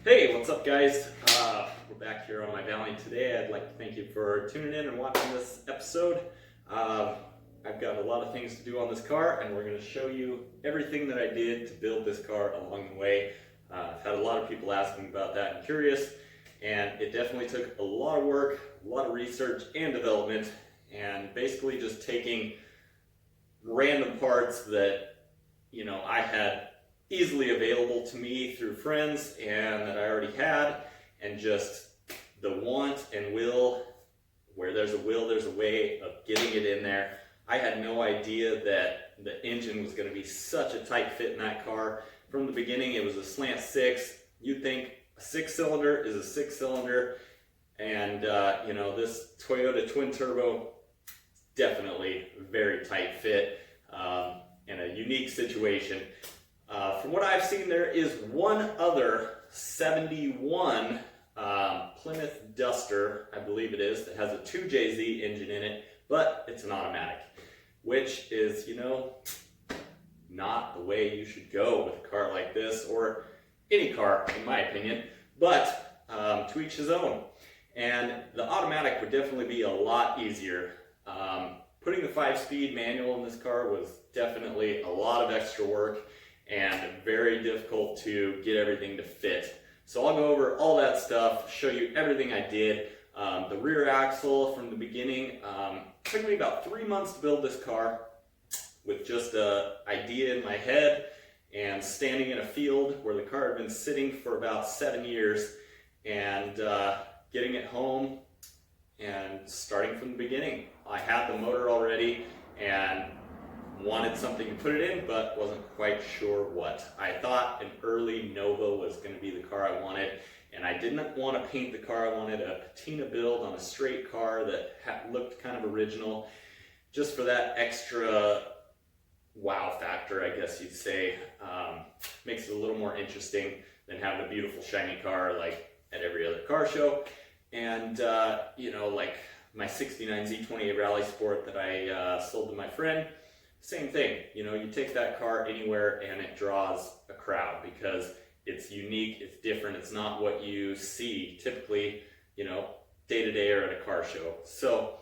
Hey, what's up guys? We're back here on my Valiant today. I'd like to thank you for tuning in and watching this episode. I've got a lot of things to do on this car, and we're going to show you everything that I did to build this car along the way. I've had a lot of people asking about that and curious, and it definitely took a lot of work, a lot of research and development, and basically just taking random parts that I had easily available to me through friends and that I already had, and just the want and will. Where there's a will, there's a way of getting it in there. I had no idea that the engine was going to be such a tight fit in that car. From the beginning, it was a slant six. You'd think a six-cylinder is a six-cylinder, and this Toyota twin turbo, definitely very tight fit, in a unique situation. From what I've seen, there is one other 71 Plymouth Duster, I believe it is, that has a 2JZ engine in it, but it's an automatic, which is, not the way you should go with a car like this, or any car, in my opinion, but to each his own. And the automatic would definitely be a lot easier. Putting the 5-speed manual in this car was definitely a lot of extra work and very difficult to get everything to fit. So I'll go over all that stuff, show you everything I did. The rear axle from the beginning, took me about 3 months to build this car with just an idea in my head and standing in a field where the car had been sitting for about 7 years, and getting it home and starting from the beginning. I had the motor already and wanted something to put it in, but wasn't quite sure what. I thought an early Nova was going to be the car I wanted, and I didn't want to paint the car. I wanted a patina build on a straight car that looked kind of original, just for that extra wow factor, I guess you'd say. Makes it a little more interesting than having a beautiful shiny car like at every other car show. And like my 69 Z28 Rally Sport that I sold to my friend, same thing. You take that car anywhere and it draws a crowd because it's unique, it's different, it's not what you see typically, day to day or at a car show. So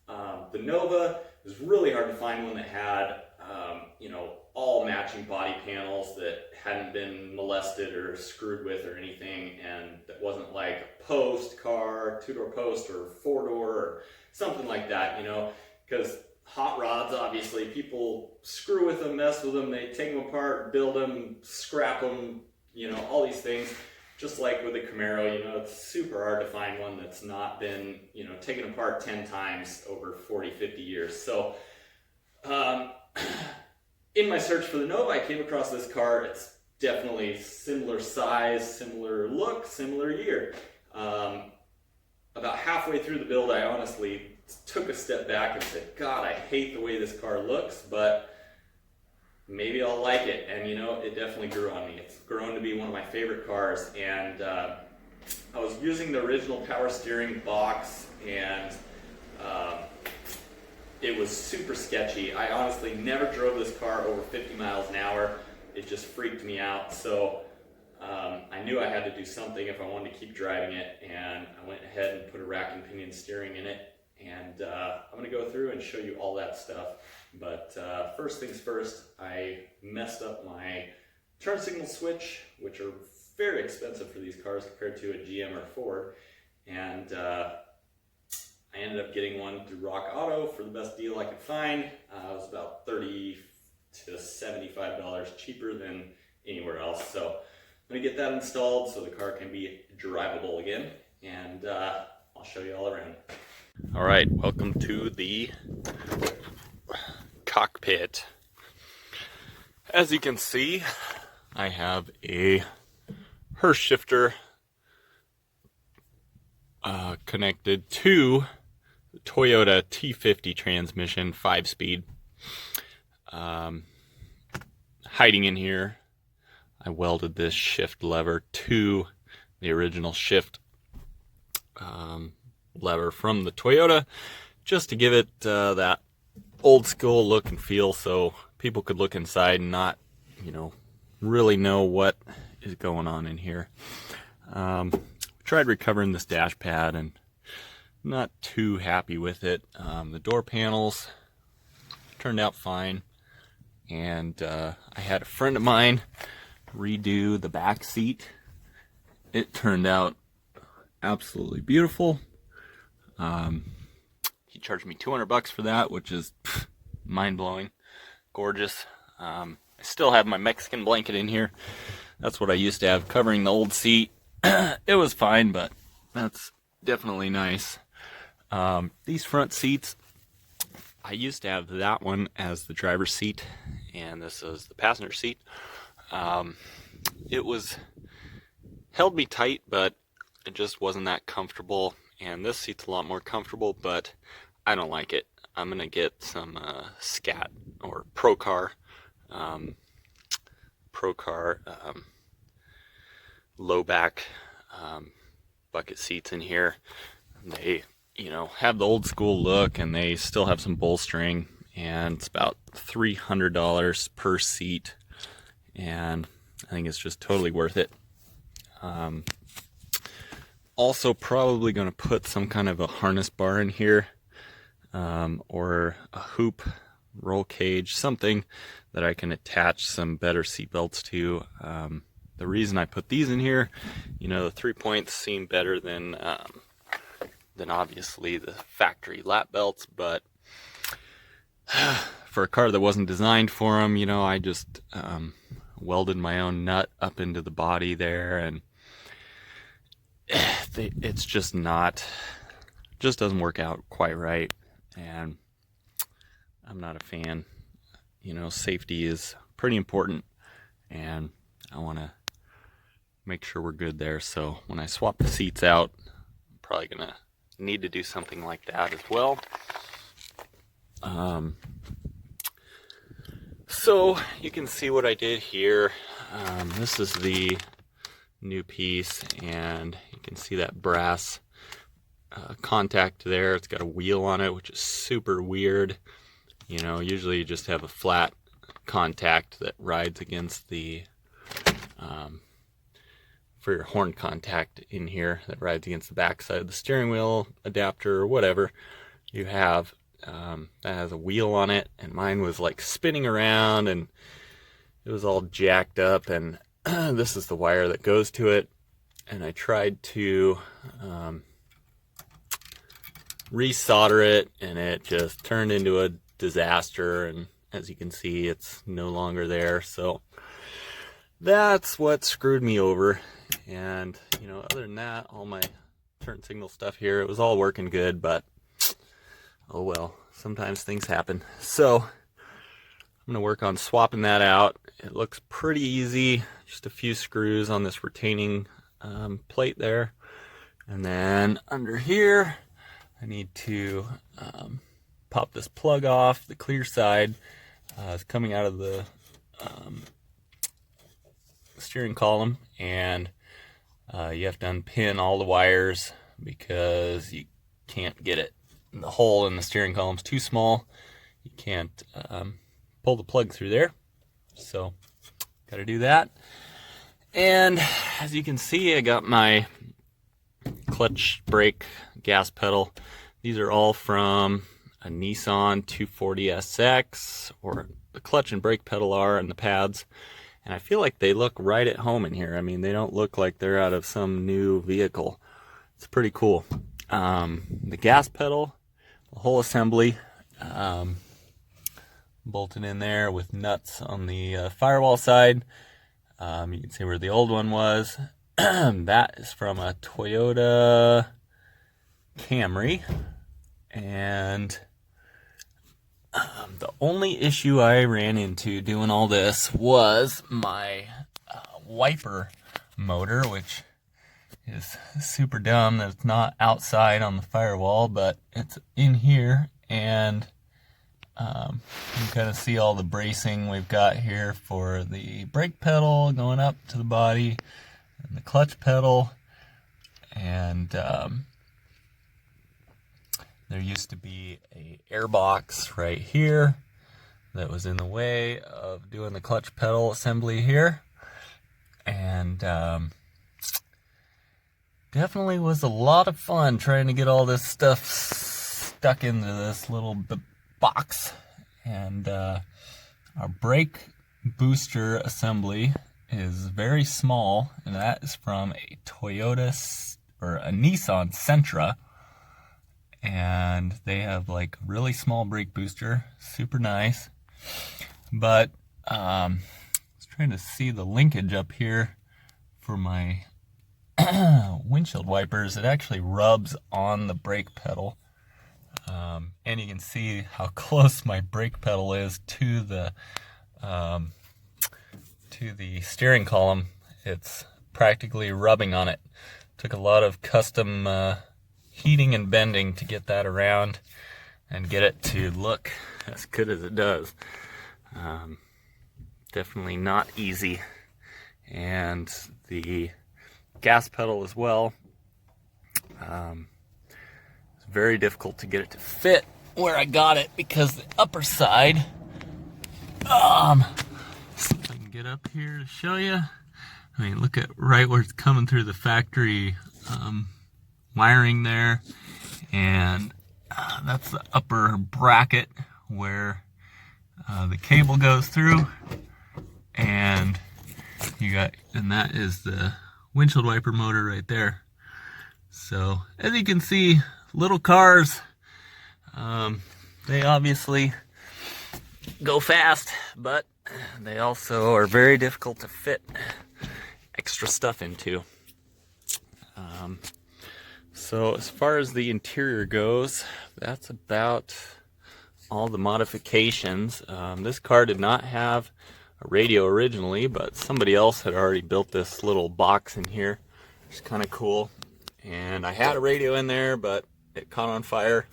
the Nova, it was really hard to find one that had all matching body panels that hadn't been molested or screwed with or anything, and that wasn't like a post car, two-door post or four-door or something like that, because hot rods, obviously, people screw with them, mess with them, they take them apart, build them, scrap them, all these things. Just like with a Camaro, it's super hard to find one that's not been, taken apart 10 times over 40, 50 years. So, in my search for the Nova, I came across this car. It's definitely similar size, similar look, similar year. About halfway through the build, I honestly took a step back and said, God, I hate the way this car looks, but maybe I'll like it. And it definitely grew on me. It's grown to be one of my favorite cars. And I was using the original power steering box, and it was super sketchy. I honestly never drove this car over 50 miles an hour. It just freaked me out. So I knew I had to do something if I wanted to keep driving it, and I went ahead and put a rack and pinion steering in it. And I'm going to go through and show you all that stuff. But first things first, I messed up my turn signal switch, which are very expensive for these cars compared to a GM or Ford. And I ended up getting one through Rock Auto for the best deal I could find. It was about $30 to $75 cheaper than anywhere else. So I'm going to get that installed so the car can be drivable again. And I'll show you all around. All right, welcome to the cockpit. As you can see, I have a Hurst shifter connected to the Toyota T50 transmission, 5-speed. Hiding in here, I welded this shift lever to the original shift lever from the Toyota, just to give it that old school look and feel, so people could look inside and not really know what is going on in here. Tried recovering this dash pad and not too happy with it. The door panels turned out fine, and I had a friend of mine redo the back seat. It turned out absolutely beautiful. He charged me $200 for that, which is mind-blowing, gorgeous. I still have my Mexican blanket in here. That's what I used to have covering the old seat. It was fine, but that's definitely nice. These front seats, I used to have that one as the driver's seat, and this is the passenger seat. It held me tight, but it just wasn't that comfortable. And this seat's a lot more comfortable, but I don't like it. I'm gonna get some Scat or Procar low back bucket seats in here. They, have the old school look, and they still have some bolstering, and it's about $300 per seat, and I think it's just totally worth it. Also probably going to put some kind of a harness bar in here, or a hoop, roll cage, something that I can attach some better seat belts to. The reason I put these in here, the 3-points seem better than obviously the factory lap belts, but for a car that wasn't designed for them, I just welded my own nut up into the body there, and it's just doesn't work out quite right, and I'm not a fan. Safety is pretty important, and I want to make sure we're good there. So when I swap the seats out, I'm probably gonna need to do something like that as well. So you can see what I did here. This is the new piece, and you can see that brass contact there. It's got a wheel on it, which is super weird. Usually you just have a flat contact that rides against the for your horn contact in here, that rides against the back side of the steering wheel adapter or whatever you have. That has a wheel on it, and mine was like spinning around, and it was all jacked up, and this is the wire that goes to it. And I tried to resolder it, and it just turned into a disaster, and as you can see, it's no longer there. So that's what screwed me over. And other than that, all my turn signal stuff here, it was all working good, but oh well, sometimes things happen. So I'm gonna work on swapping that out. It looks pretty easy, just a few screws on this retaining plate there, and then under here I need to pop this plug off. The clear side is coming out of the steering column, and you have to unpin all the wires because you can't get it. The hole in the steering column is too small. You can't pull the plug through there, so got to do that. And as you can see, I got my clutch, brake, gas pedal. These are all from a Nissan 240SX, or the clutch and brake pedal are, and the pads. And I feel like they look right at home in here. I mean, they don't look like they're out of some new vehicle. It's pretty cool. The gas pedal, the whole assembly, bolted in there with nuts on the firewall side. You can see where the old one was. That is from a Toyota Camry, and the only issue I ran into doing all this was my wiper motor, which is super dumb that it's not outside on the firewall, but it's in here, and you can kind of see all the bracing we've got here for the brake pedal going up to the body, and the clutch pedal, and there used to be a air box right here that was in the way of doing the clutch pedal assembly here, and definitely was a lot of fun trying to get all this stuff stuck into this little box. And our brake booster assembly is very small, and that is from a Nissan Sentra. And they have like really small brake booster, super nice. But I was trying to see the linkage up here for my windshield wipers. It actually rubs on the brake pedal, and you can see how close my brake pedal is to the steering column. It's practically rubbing on it. Took a lot of custom heating and bending to get that around and get it to look as good as it does. Definitely not easy. And the gas pedal as well. It's very difficult to get it to fit where I got it because the upper side, see if I can get up here to show you. I mean, look at right where it's coming through the factory wiring there, and that's the upper bracket where the cable goes through, and that is the windshield wiper motor right there. So as you can see, little cars, they obviously go fast, but they also are very difficult to fit extra stuff into. So as far as the interior goes, that's about all the modifications. This car did not have a radio originally, but somebody else had already built this little box in here. It's kind of cool. And I had a radio in there, but it caught on fire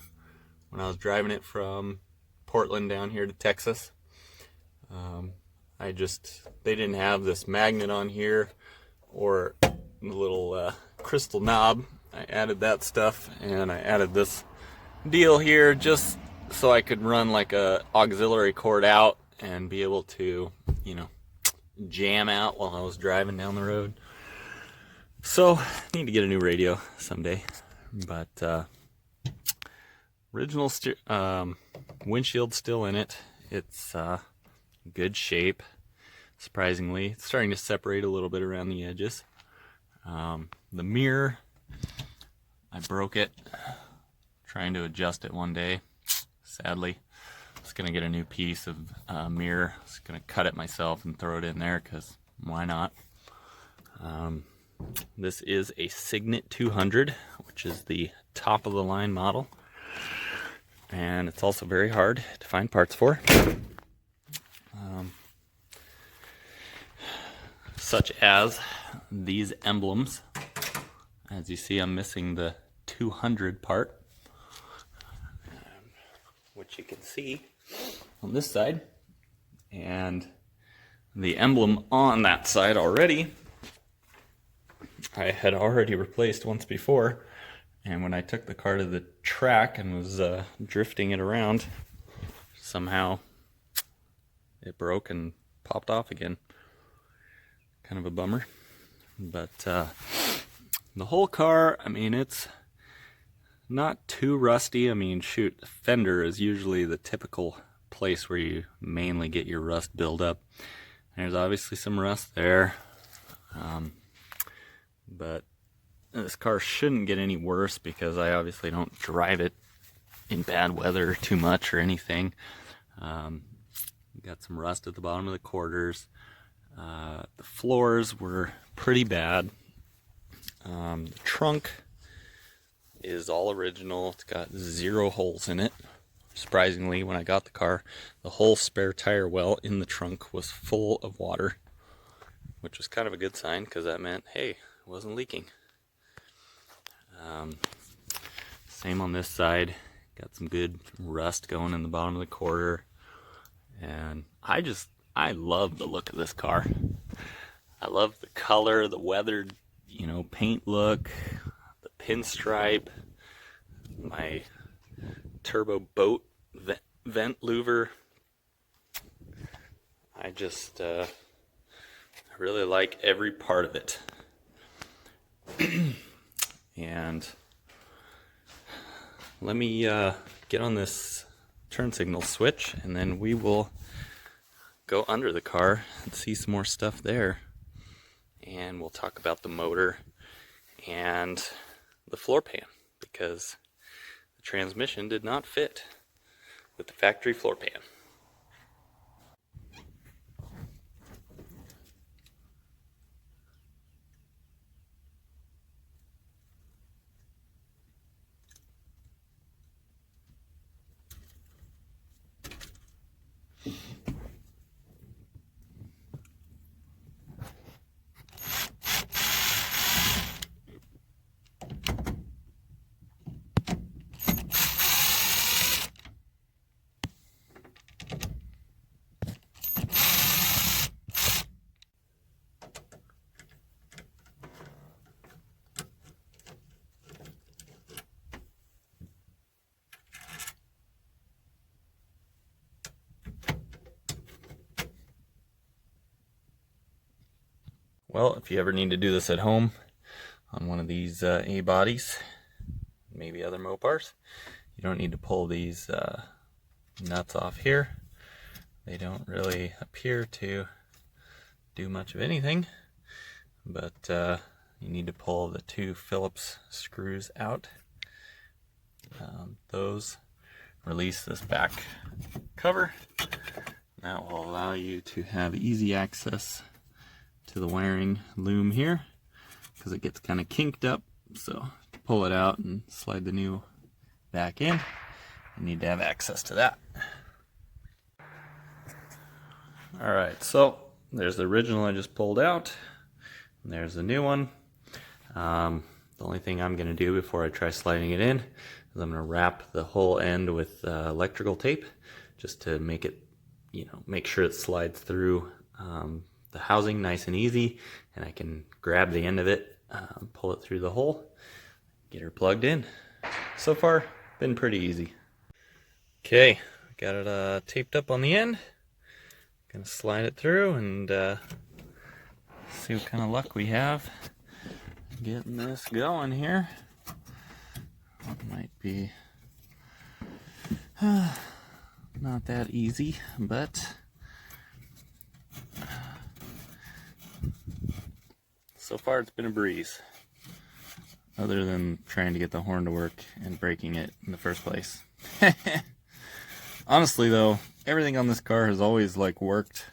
when I was driving it from Portland down here to Texas. They didn't have this magnet on here or the little crystal knob. I added that stuff, and I added this deal here just so I could run like a auxiliary cord out and be able to, jam out while I was driving down the road. So I need to get a new radio someday. But original windshield still in it. It's good shape, surprisingly. It's starting to separate a little bit around the edges. The mirror, I broke it trying to adjust it one day. Sadly, I was going to get a new piece of mirror. I was going to cut it myself and throw it in there because why not? This is a Signet 200, which is the top of the line model. And it's also very hard to find parts for. Such as these emblems. As you see, I'm missing the 200 part, which you can see on this side. And the emblem on that side already, I had already replaced once before. And when I took the car to the track and was drifting it around, somehow it broke and popped off again. Kind of a bummer. But the whole car, I mean, it's not too rusty. I mean, shoot, the fender is usually the typical place where you mainly get your rust buildup. There's obviously some rust there. But this car shouldn't get any worse because I obviously don't drive it in bad weather too much or anything. Got some rust at the bottom of the quarters. The floors were pretty bad. The trunk is all original. It's got 0 holes in it. Surprisingly, when I got the car, the whole spare tire well in the trunk was full of water, which was kind of a good sign because that meant, hey, it wasn't leaking. Same on this side. Got some good rust going in the bottom of the quarter. And I love the look of this car. I love the color, the weathered, paint look, the pinstripe, my turbo boat vent louver. I really like every part of it. And let me get on this turn signal switch, and then we will go under the car and see some more stuff there. And we'll talk about the motor and the floor pan, because the transmission did not fit with the factory floor pan. Well, if you ever need to do this at home on one of these A-bodies, maybe other Mopars, you don't need to pull these nuts off here. They don't really appear to do much of anything, but you need to pull the 2 Phillips screws out. Those release this back cover. That will allow you to have easy access to the wiring loom here, because it gets kind of kinked up. So to pull it out and slide the new back in, you need to have access to that. Alright, so there's the original I just pulled out, and there's the new one. The only thing I'm going to do before I try sliding it in is I'm going to wrap the whole end with electrical tape, just to make it, make sure it slides through the housing nice and easy, and I can grab the end of it, pull it through the hole, get her plugged in. So far, been pretty easy. Okay, got it taped up on the end. Gonna slide it through and see what kind of luck we have getting this going here. It might be not that easy, but so far it's been a breeze, other than trying to get the horn to work and breaking it in the first place. Honestly though, everything on this car has always worked.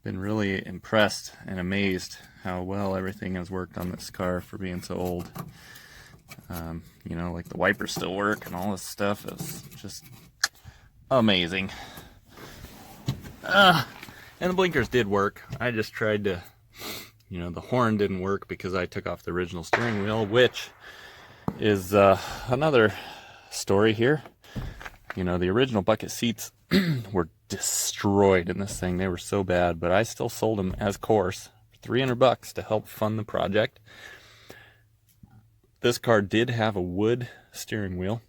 Been really impressed and amazed how well everything has worked on this car for being so old. Like the wipers still work and all this stuff is just amazing. And the blinkers did work. I just tried to, the horn didn't work because I took off the original steering wheel, which is another story here. The original bucket seats were destroyed in this thing. They were so bad, but I still sold them as course for $300 to help fund the project. This car did have a wood steering wheel,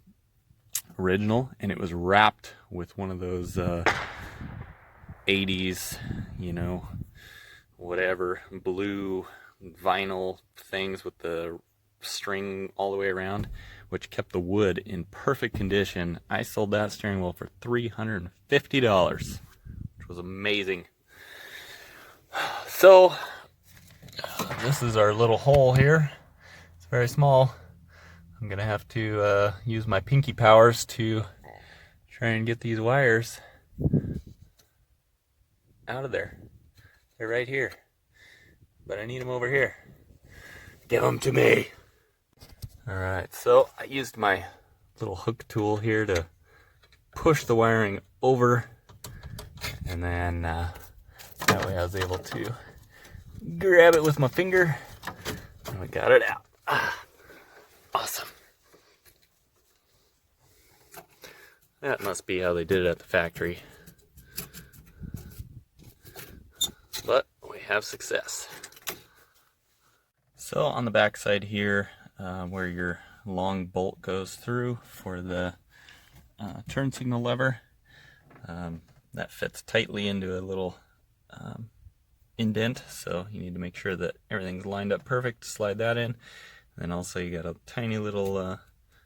original, and it was wrapped with one of those 80s, whatever, blue vinyl things with the string all the way around, which kept the wood in perfect condition. I sold that steering wheel for $350, which was amazing. So this is our little hole here. It's very small. I'm gonna have to use my pinky powers to try and get these wires out of there. They're right here, but I need them over here. Give them to me. Alright, so I used my little hook tool here to push the wiring over, and then that way I was able to grab it with my finger, and we got it out. Awesome. That must be how they did it at the factory. But we have success. So on the back side here, where your long bolt goes through for the turn signal lever, that fits tightly into a little indent, so you need to make sure that everything's lined up perfect to slide that in. Then also you got a tiny little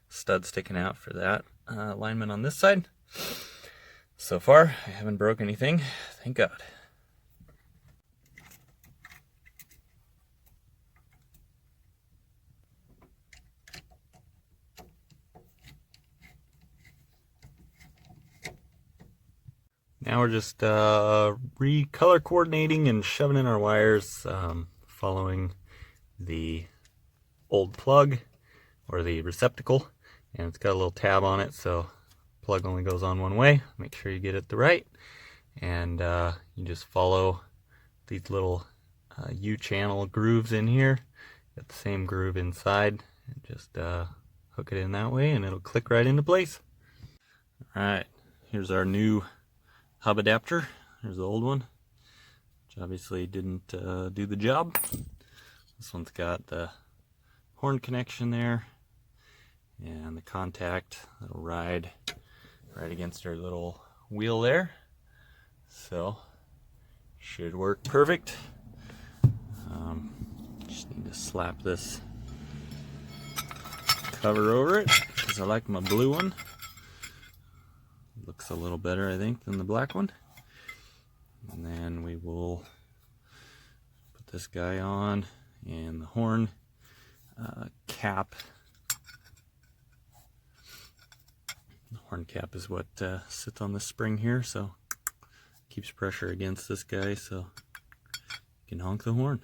stud sticking out for that alignment on this side. So far, I haven't broke anything, thank God. Now we're just recolor coordinating and shoving in our wires, following the old plug or the receptacle, and it's got a little tab on it, so plug only goes on one way. Make sure you get it the right, and you just follow these little U-channel grooves in here. Got the same groove inside, and just hook it in that way, and it'll click right into place. All right, here's our new hub adapter. Here's the old one, which obviously didn't do the job. This one's got the horn connection there and the contact that'll ride right against our little wheel there. So should work perfect. Just need to slap this cover over it because I like my blue one. Looks a little better, I think, than the black one. And then we will put this guy on, and the horn cap. The horn cap is what sits on this spring here, so keeps pressure against this guy so you can honk the horn.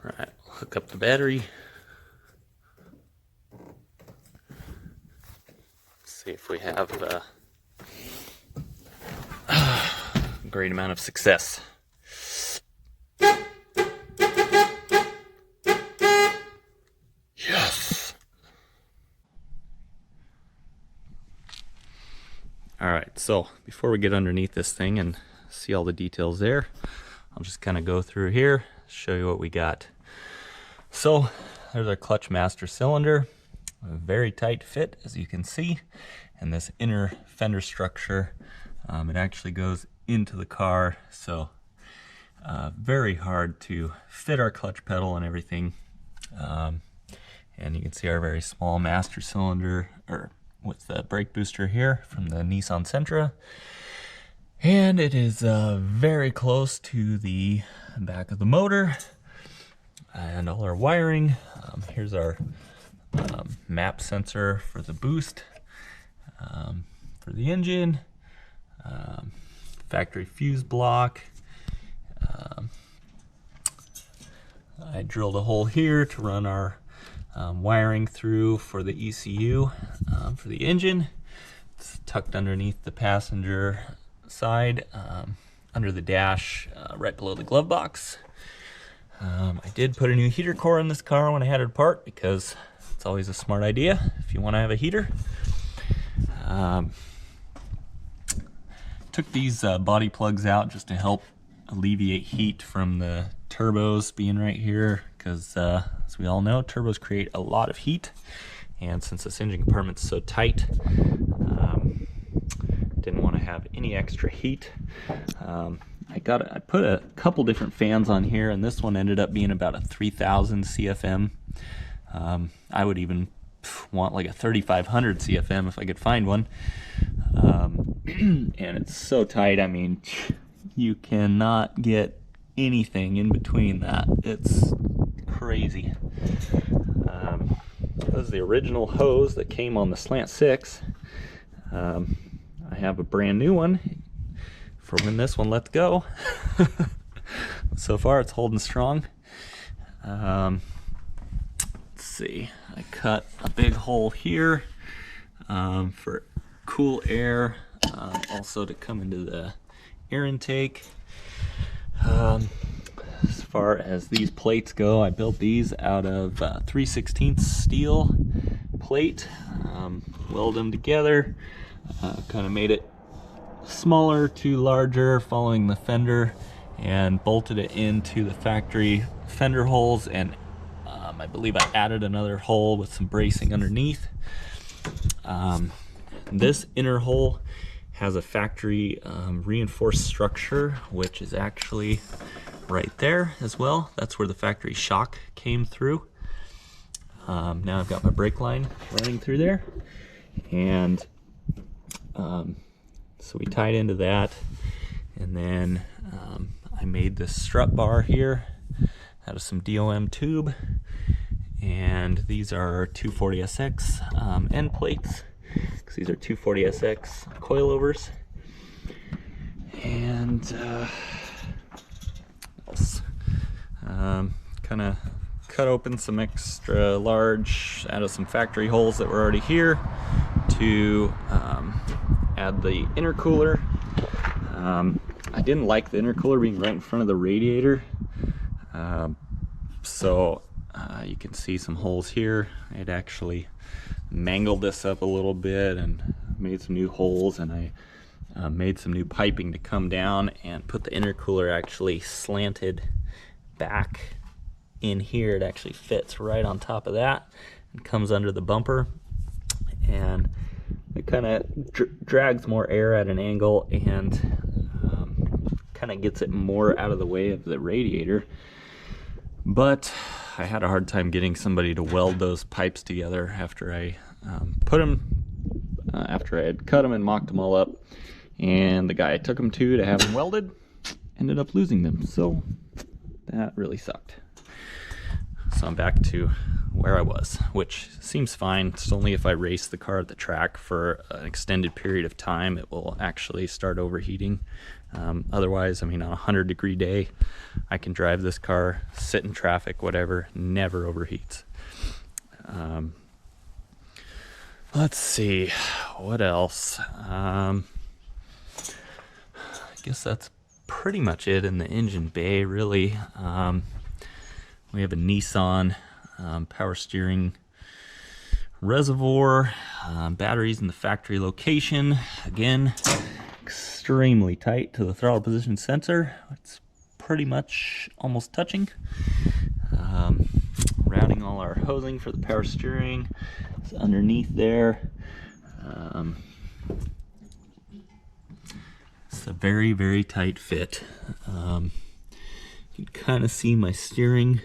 Alright, hook up the battery. See if we have a great amount of success. Yes! Alright, so before we get underneath this thing and see all the details there, I'll just kind of go through here, show you what we got. So there's our clutch master cylinder, a very tight fit as you can see, and this inner fender structure, it actually goes into the car, so very hard to fit our clutch pedal and everything. And you can see our very small master cylinder, or with the brake booster here from the Nissan Sentra. And it is very close to the back of the motor and all our wiring. Here's our map sensor for the boost, for the engine, factory fuse block. I drilled a hole here to run our wiring through for the ECU for the engine. It's tucked underneath the passenger side, under the dash, right below the glove box. I did put a new heater core in this car when I had it apart because it's always a smart idea if you want to have a heater. Took these body plugs out just to help alleviate heat from the turbos being right here, because as we all know, turbos create a lot of heat, and since this engine compartment's so tight, didn't want to have any extra heat. I put a couple different fans on here, and this one ended up being about a 3000 CFM. I would even want like a 3500 CFM if I could find one. And it's so tight, I mean, you cannot get anything in between that. It's crazy. This is the original hose that came on the Slant 6. I have a brand new one for when this one lets go. So far it's holding strong. Let's see, I cut a big hole here for cool air, also to come into the air intake. As far as these plates go, I built these out of 3/16 steel plate, weld them together, kind of made it smaller to larger following the fender, and bolted it into the factory fender holes and I believe I added another hole with some bracing underneath. This inner hole has a factory reinforced structure, which is actually right there as well. That's where the factory shock came through. Now I've got my brake line running through there, and so we tied into that, and then I made this strut bar here out of some DOM tube, and these are 240SX end plates, because these are 240SX coilovers. And kind of cut open some extra large out of some factory holes that were already here to add the intercooler. I didn't like the intercooler being right in front of the radiator, so you can see some holes here. I had actually mangled this up a little bit and made some new holes, and I made some new piping to come down and put the intercooler actually slanted back in here. It actually fits right on top of that and comes under the bumper, and it kind of drags more air at an angle and kind of gets it more out of the way of the radiator. But I had a hard time getting somebody to weld those pipes together after I put them, after I had cut them and mocked them all up. And the guy I took them to have them welded ended up losing them, so that really sucked. So I'm back to where I was, which seems fine. It's only if I race the car at the track for an extended period of time it will actually start overheating. Otherwise, I mean, on a 100-degree day, I can drive this car, sit in traffic, whatever, never overheats. Let's see, what else? I guess that's pretty much it in the engine bay, really. We have a Nissan power steering reservoir, batteries in the factory location. Again, extremely tight to the throttle position sensor. It's pretty much almost touching. Routing all our hosing for the power steering. It's underneath there. It's a very, very tight fit. You can kind of see my steering.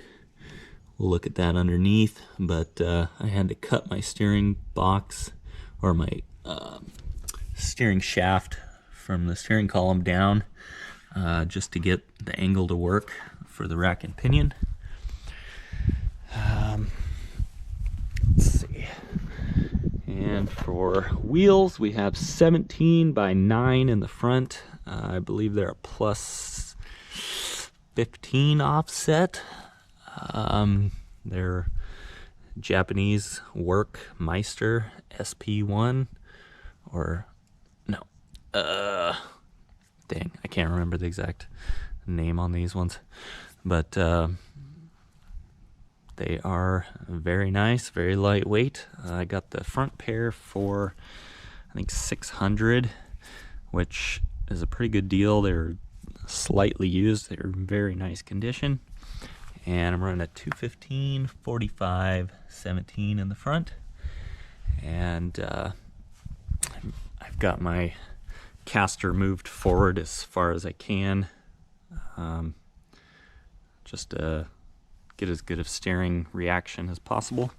We'll look at that underneath, but I had to cut my steering box, or my steering shaft from the steering column down, just to get the angle to work for the rack and pinion. Let's see. And for wheels, we have 17 by 9 in the front. I believe they're a plus 15 offset. They're Japanese work Meister SP1, or no, dang, I can't remember the exact name on these ones, but they are very nice, very lightweight. I got the front pair for I think $600, which is a pretty good deal. They're slightly used, they're in very nice condition. And I'm running a 215, 45, 17 in the front. And I've got my caster moved forward as far as I can, just to get as good of steering reaction as possible.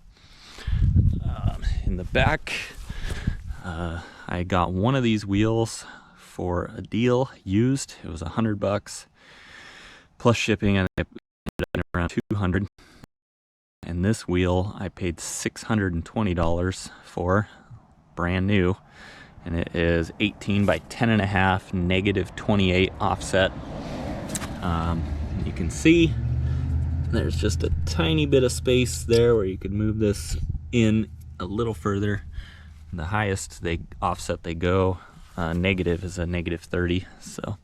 In the back, I got one of these wheels for a deal used. It was $100 plus shipping, and I around 200, and this wheel I paid $620 for, brand new, and it is 18 by 10.5, negative 28 offset. You can see there's just a tiny bit of space there where you could move this in a little further. The highest offset they go negative is a negative 30, so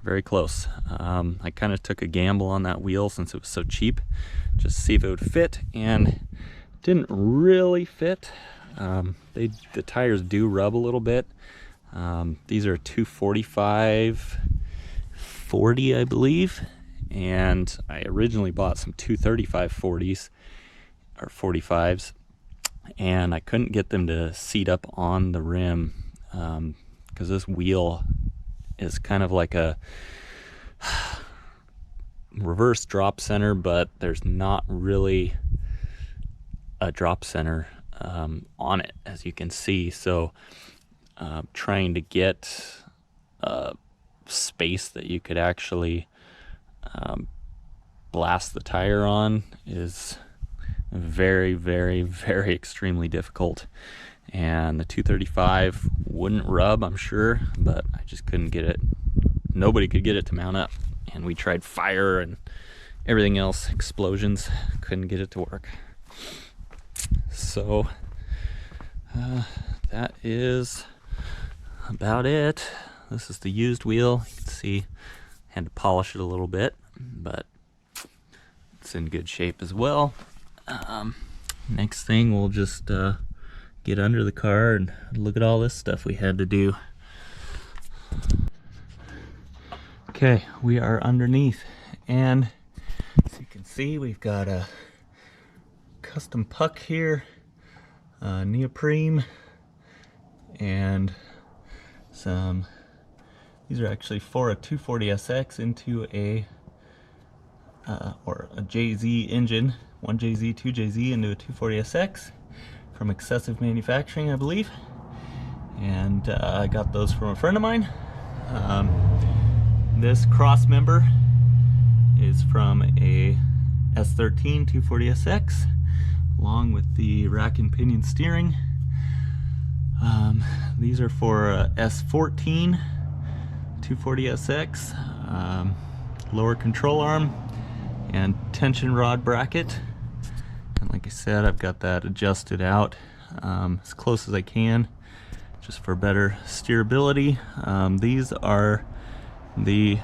very close. I kind of took a gamble on that wheel since it was so cheap, just to see if it would fit, and it didn't really fit. The tires do rub a little bit. These are 245 40, I believe, and I originally bought some 235 40s, are 45s, and I couldn't get them to seat up on the rim because this wheel is kind of like a reverse drop center, but there's not really a drop center on it, as you can see. So trying to get space that you could actually blast the tire on is very, very, very extremely difficult. And the 235 wouldn't rub, I'm sure, but I just couldn't get it. Nobody could get it to mount up, and we tried fire and everything else, explosions, couldn't get it to work. So that is about it. This is the used wheel. You can see I had to polish it a little bit, but it's in good shape as well. Next thing, we'll just get under the car and look at all this stuff we had to do. Okay, we are underneath, and as you can see, we've got a custom puck here, neoprene, and some, these are actually for a 240SX into a or a JZ engine, 1JZ, 2JZ into a 240SX from Excessive Manufacturing, I believe. And I got those from a friend of mine. This cross member is from a S13 240SX, along with the rack and pinion steering. These are for a S14 240SX, lower control arm and tension rod bracket. And like I said, I've got that adjusted out as close as I can, just for better steerability. These are the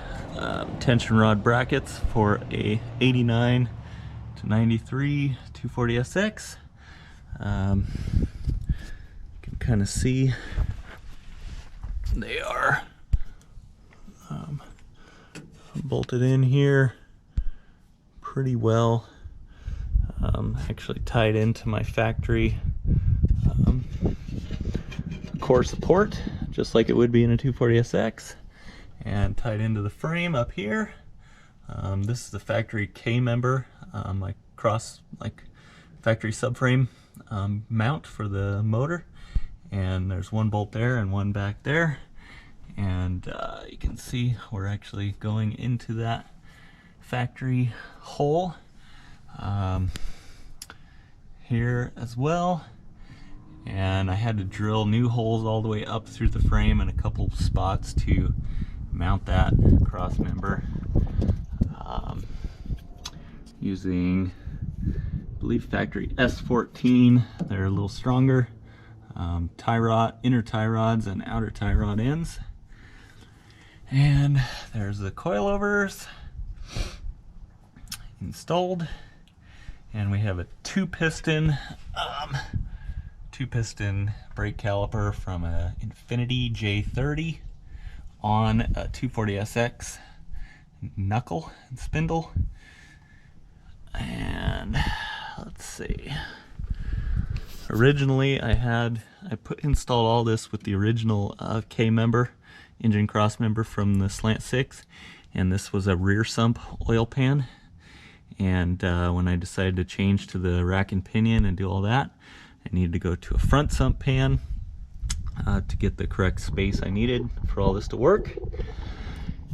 tension rod brackets for a 89 to 93 240SX. You can kind of see they are bolted in here pretty well. Actually tied into my factory core support, just like it would be in a 240SX, and tied into the frame up here. This is the factory K member, like factory subframe mount for the motor, and there's one bolt there and one back there, and you can see we're actually going into that factory hole here as well. And I had to drill new holes all the way up through the frame in a couple spots to mount that cross member, using, I believe, factory S14. They're a little stronger tie rod, inner tie rods and outer tie rod ends. And there's the coilovers installed, and we have a two piston brake caliper from a Infinity J30 on a 240SX knuckle and spindle. And let's see, originally I installed all this with the original K member, engine cross member from the Slant 6, and this was a rear sump oil pan. And when I decided to change to the rack and pinion and do all that, I needed to go to a front sump pan to get the correct space I needed for all this to work.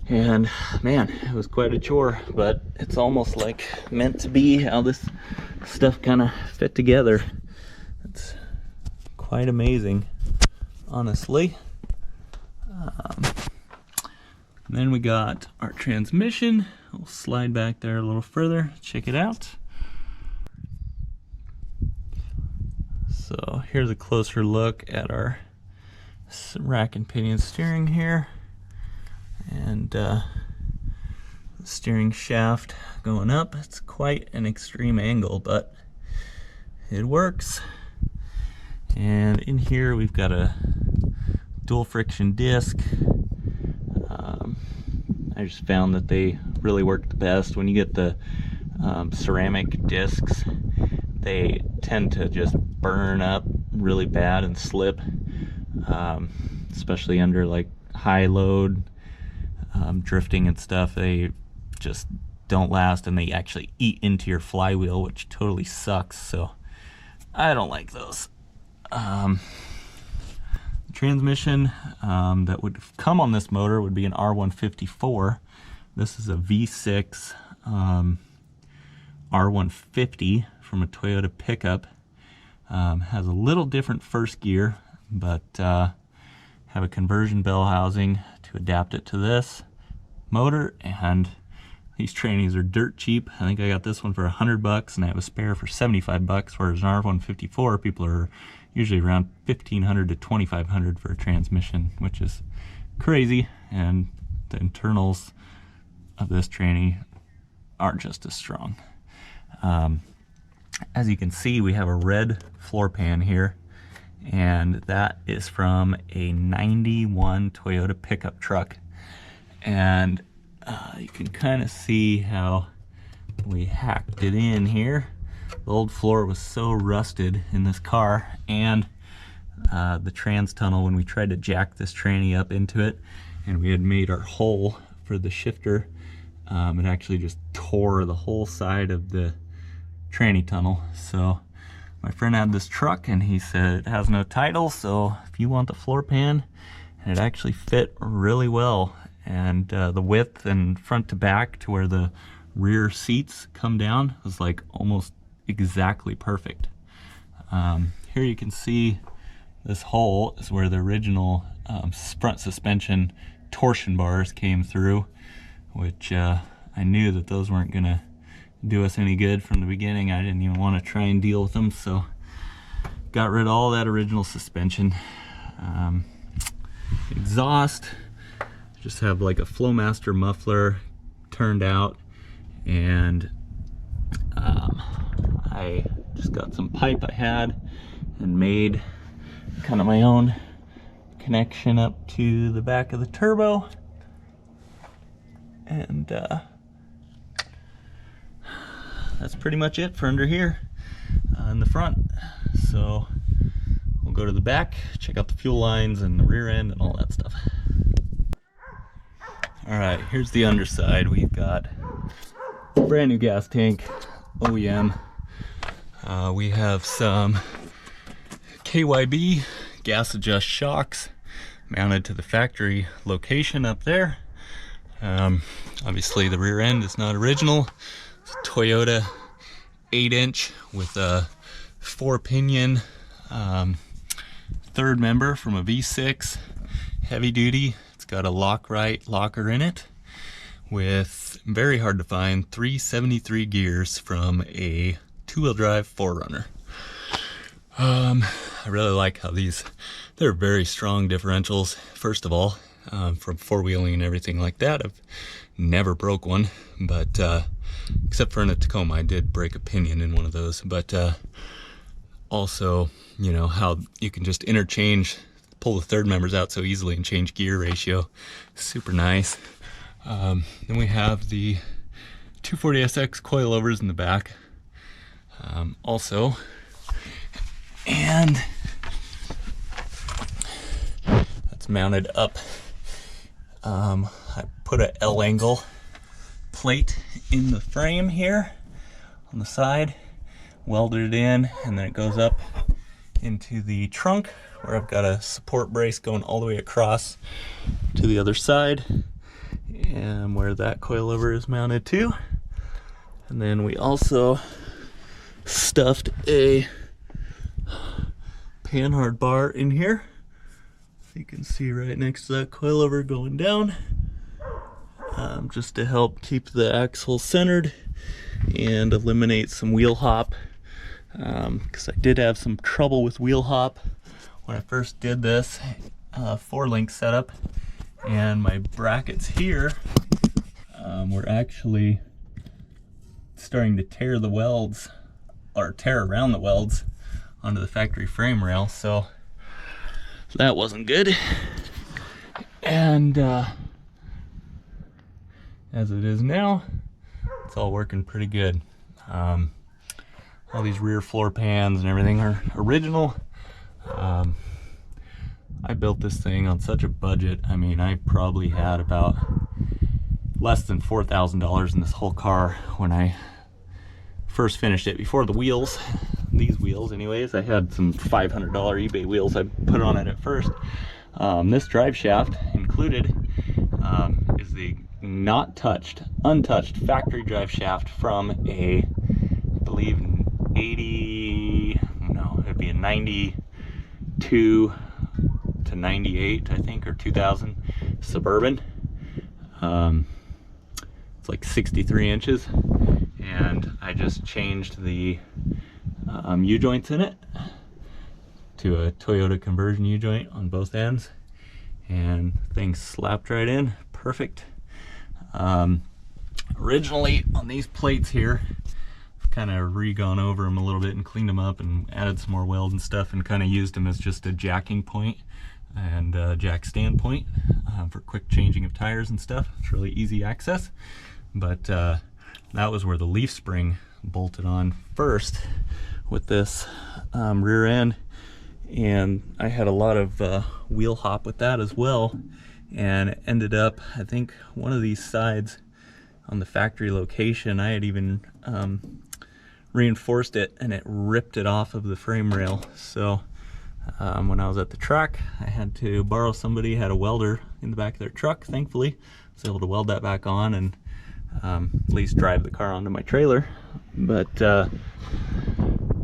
And man, it was quite a chore, but it's almost like meant to be how this stuff kind of fit together. It's quite amazing, honestly. Then we got our transmission. We'll slide back there a little further, check it out. So here's a closer look at our rack and pinion steering here, and the steering shaft going up. It's quite an extreme angle, but it works. And in here we've got a dual friction disc. I just found that they really work the best. When you get the ceramic discs, they tend to just burn up really bad and slip, especially under like high load, drifting and stuff. They just don't last, and they actually eat into your flywheel, which totally sucks, so I don't like those. Transmission that would come on this motor would be an R154. This is a V6 R150 from a Toyota pickup. Has a little different first gear, but have a conversion bell housing to adapt it to this motor, and these trannies are dirt cheap. I think I got this one for $100 and I have a spare for $75, whereas an R154 people are usually around $1,500 to $2,500 for a transmission, which is crazy. And the internals of this tranny aren't just as strong. As you can see, we have a red floor pan here, and that is from a 91 Toyota pickup truck. And you can kind of see how we hacked it in here. The old floor was so rusted in this car, and the trans tunnel, when we tried to jack this tranny up into it and we had made our hole for the shifter, it actually just tore the whole side of the tranny tunnel. So my friend had this truck and he said it has no title, so if you want the floor pan, and it actually fit really well, and the width and front to back to where the rear seats come down was like almost exactly perfect. Here you can see this hole is where the original front suspension torsion bars came through, which I knew that those weren't gonna do us any good from the beginning. I didn't even want to try and deal with them, so got rid of all that original suspension. Exhaust, just have like a Flowmaster muffler turned out, and I just got some pipe I had and made kind of my own connection up to the back of the turbo, and that's pretty much it for under here in the front. So we'll go to the back, check out the fuel lines and the rear end and all that stuff. Alright, here's the underside. We've got a brand new gas tank, OEM. We have some KYB gas adjust shocks mounted to the factory location up there. Obviously the rear end is not original. It's a Toyota 8-inch with a 4-pinion third member from a V6 heavy duty. It's got a Lock-Right locker in it with, very hard to find, 373 gears from a 2-wheel drive 4Runner. I really like how they're very strong differentials. First of all, from four-wheeling and everything like that, I've never broke one, but except for in a Tacoma, I did break a pinion in one of those. But also, you know, how you can just pull the third members out so easily and change gear ratio. Super nice. Then we have the 240SX coilovers in the back. Also, and that's mounted up. I put a L-angle plate in the frame here on the side, welded it in, and then it goes up into the trunk where I've got a support brace going all the way across to the other side, and where that coilover is mounted to. And then we also stuffed a panhard bar in here, you can see right next to that coilover going down, just to help keep the axle centered and eliminate some wheel hop, because I did have some trouble with wheel hop when I first did this 4-link setup, and my brackets here were actually starting to tear the welds, or tear around the welds onto the factory frame rail, so that wasn't good. And as it is now, it's all working pretty good. all these rear floor pans and everything are original. I built this thing on such a budget. I mean, I probably had about less than $4,000 in this whole car when I first finished it. Before the wheels, these wheels anyways, I had some $500 eBay wheels I put on it at first. This drive shaft included is the not touched, untouched factory drive shaft from a, I believe, 92 to 98, I think, or 2000 Suburban. It's like 63 inches, and I just changed the U-joints in it to a Toyota conversion U-joint on both ends, and things slapped right in perfect. Originally on these plates here, I've kind of re-gone over them a little bit and cleaned them up and added some more weld and stuff, and kind of used them as just a jacking point and jack stand point for quick changing of tires and stuff. It's really easy access. But that was where the leaf spring bolted on first with this rear end, and I had a lot of wheel hop with that as well, and it ended up, I think one of these sides on the factory location, I had even reinforced it, and it ripped it off of the frame rail. So when I was at the track, I had to borrow somebody, had a welder in the back of their truck. Thankfully I was able to weld that back on and at least drive the car onto my trailer. But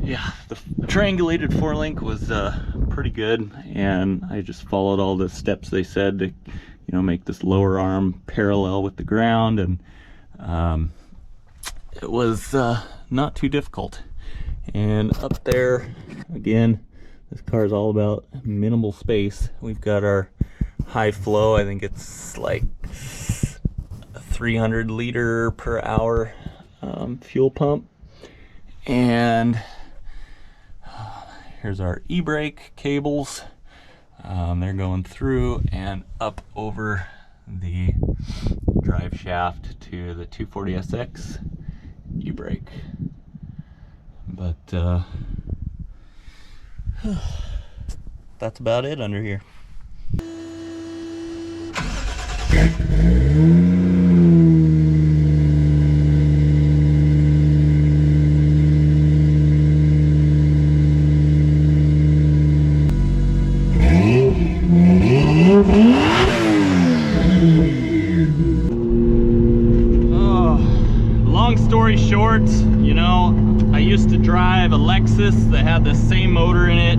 yeah, the triangulated 4-link was pretty good, and I just followed all the steps they said to, you know, make this lower arm parallel with the ground, and it was not too difficult. And up there, again, this car is all about minimal space. We've got our high flow, I think it's like 300 liter per hour fuel pump, and here's our e-brake cables. They're going through and up over the drive shaft to the 240SX e-brake. But that's about it under here. Long story short, you know, I used to drive a Lexus that had the same motor in it,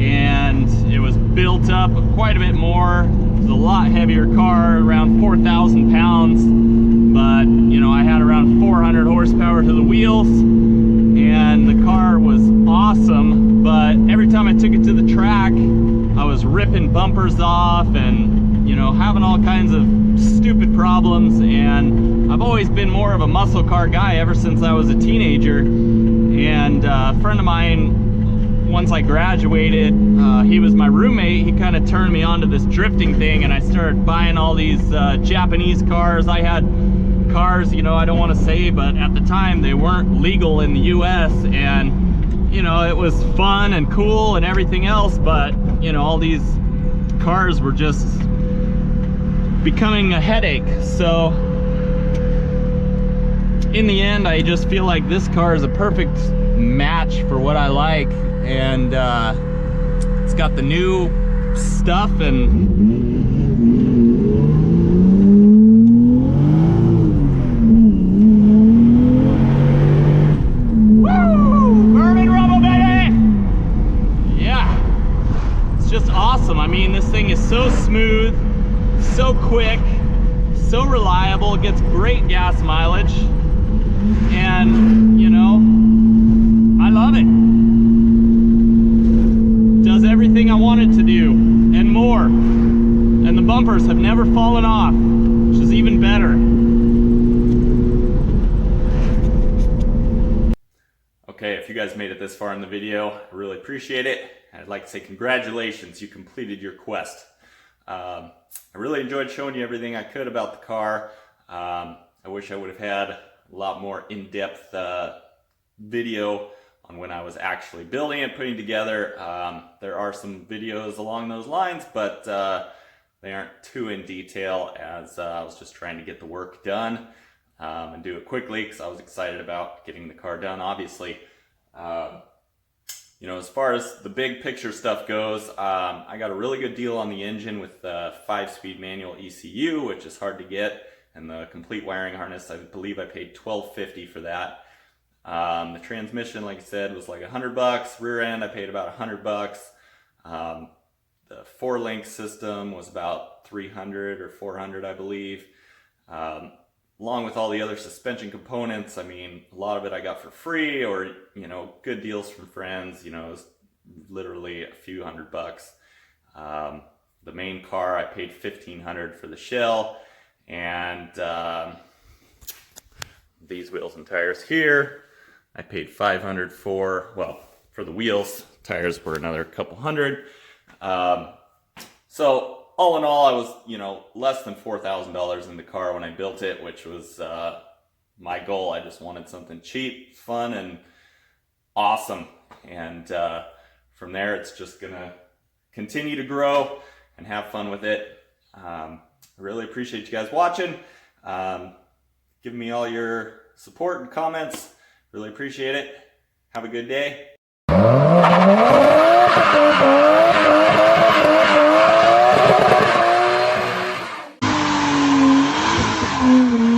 and it was built up quite a bit more. It was a lot heavier car, around 4,000 pounds, but you know, I had around 400 horsepower to the wheels, and the car was awesome. But every time I took it to the track, I was ripping bumpers off and, you know, having all kinds of stupid problems. And I've always been more of a muscle car guy ever since I was a teenager. And a friend of mine, once I graduated, he was my roommate. He kind of turned me on to this drifting thing, and I started buying all these Japanese cars. I had cars, you know, I don't want to say, but at the time they weren't legal in the US, and you know, it was fun and cool and everything else, but you know, all these cars were just becoming a headache. So in the end, I just feel like this car is a perfect match for what I like, and it's got the new stuff, and I mean, this thing is so smooth, so quick, so reliable, it gets great gas mileage, and you know, I love it. Does everything I want it to do and more, and the bumpers have never fallen off, which is even better. Okay, if you guys made it this far in the video, I really appreciate it. I'd like to say congratulations, you completed your quest. I really enjoyed showing you everything I could about the car. I wish I would have had a lot more in-depth video on when I was actually building it, putting together. There are some videos along those lines, but they aren't too in detail, as I was just trying to get the work done and do it quickly because I was excited about getting the car done, obviously. You know, as far as the big picture stuff goes, I got a really good deal on the engine with the 5-speed manual ECU, which is hard to get, and the complete wiring harness. I believe I paid $12.50 for that. The transmission, like I said, was like $100. Rear end, I paid about $100. The 4-link system was about $300 or $400, I believe. Along with all the other suspension components, I mean, a lot of it I got for free, or, you know, good deals from friends. You know, it was literally a few $100. The main car, I paid $1,500 for the shell, and these wheels and tires here, I paid $500 for. Well, for the wheels. Tires were another couple hundred. So all in all, I was, you know, less than $4,000 in the car when I built it, which was my goal. I just wanted something cheap, fun, and awesome. And from there, it's just gonna continue to grow and have fun with it. I really appreciate you guys watching. Giving me all your support and comments. Really appreciate it. Have a good day. Mm-hmm.